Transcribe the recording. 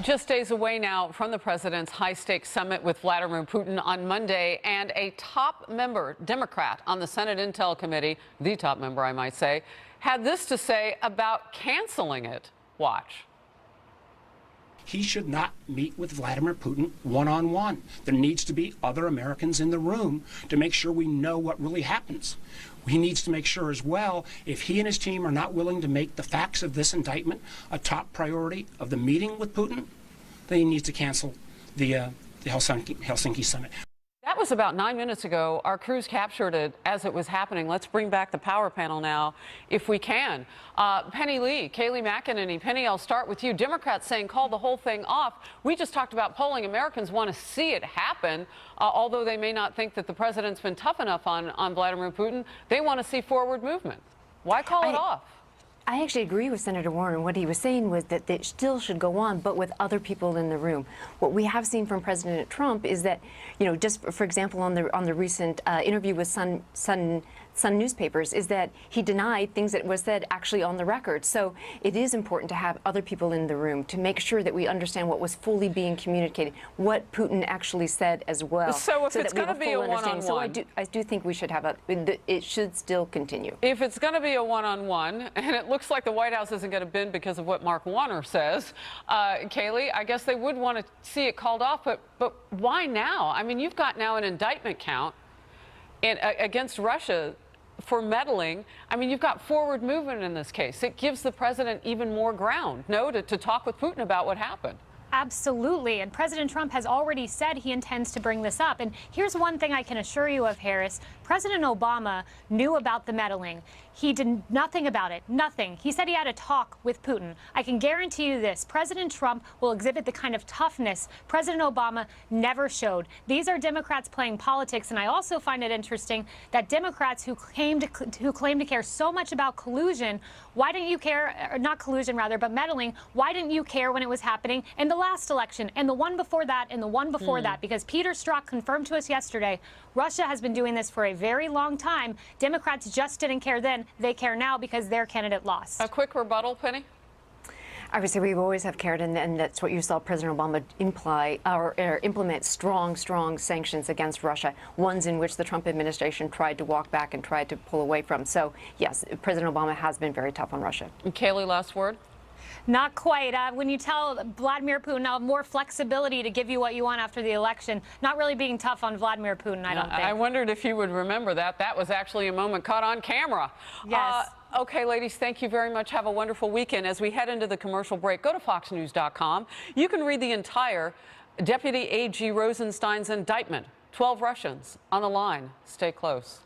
Just days away now from the president's high-stakes summit with Vladimir Putin on Monday, and a top member, Democrat, on the Senate Intel Committee, the top member, I might say, had this to say about canceling it. Watch. He should not meet with Vladimir Putin one-on-one. There needs to be other Americans in the room to make sure we know what really happens. He needs to make sure as well, if he and his team are not willing to make the facts of this indictment a top priority of the meeting with Putin, then he needs to cancel the Helsinki summit. That was about 9 minutes ago. Our crews captured it as it was happening. Let's bring back the power panel now, if we can. Penny Lee, Kayleigh McEnany. Penny, I'll start with you. Democrats saying call the whole thing off. We just talked about polling. Americans want to see it happen, although they may not think that the president's been tough enough on Vladimir Putin. They want to see forward movement. Why call it off? I actually agree with Senator Warren. What he was saying was that it still should go on, but with other people in the room. What we have seen from President Trump is that, just for example, on the recent interview with Sun newspapers, is that he denied things that was said actually on the record. So it is important to have other people in the room to make sure that we understand what was fully being communicated, what Putin actually said as well. So if it's going to be a one-on-one, so I do think we should have it should still continue. If it's going to be a one-on-one, and it looks like the White House isn't going to bend because of what Mark Warner says, Kayleigh, I guess they would want to see it called off, but why now? I mean, you've got now an indictment count against Russia for meddling. I mean, you've got forward movement in this case. It gives the president even more ground, to talk with Putin about what happened. Absolutely. And President Trump has already said he intends to bring this up. And here's one thing I can assure you of, Harris. President Obama knew about the meddling. He did nothing about it. Nothing. He said he had a talk with Putin. I can guarantee you this. President Trump will exhibit the kind of toughness President Obama never showed. These are Democrats playing politics. And I also find it interesting that Democrats who claim to care so much about collusion, why didn't you care, or not collusion rather, but meddling, why didn't you care when it was happening in the last election and the one before that and the one before that? Because Peter Strzok confirmed to us yesterday, Russia has been doing this for a very long time. Democrats just didn't care then. They care now because their candidate lost. A quick rebuttal, Penny? I would say we always have cared, and that's what you saw President Obama implement strong sanctions against Russia, ones in which the Trump administration tried to walk back and tried to pull away from. So, yes, President Obama has been very tough on Russia. And Kayleigh, last word? Not quite. When you tell Vladimir Putin more flexibility to give you what you want after the election, not really being tough on Vladimir Putin, I don't think. I wondered if you would remember that. That was actually a moment caught on camera. Yes. Okay, ladies, thank you very much. Have a wonderful weekend. As we head into the commercial break, go to foxnews.com. You can read the entire Deputy AG Rosenstein's indictment. 12 Russians on the line. Stay close.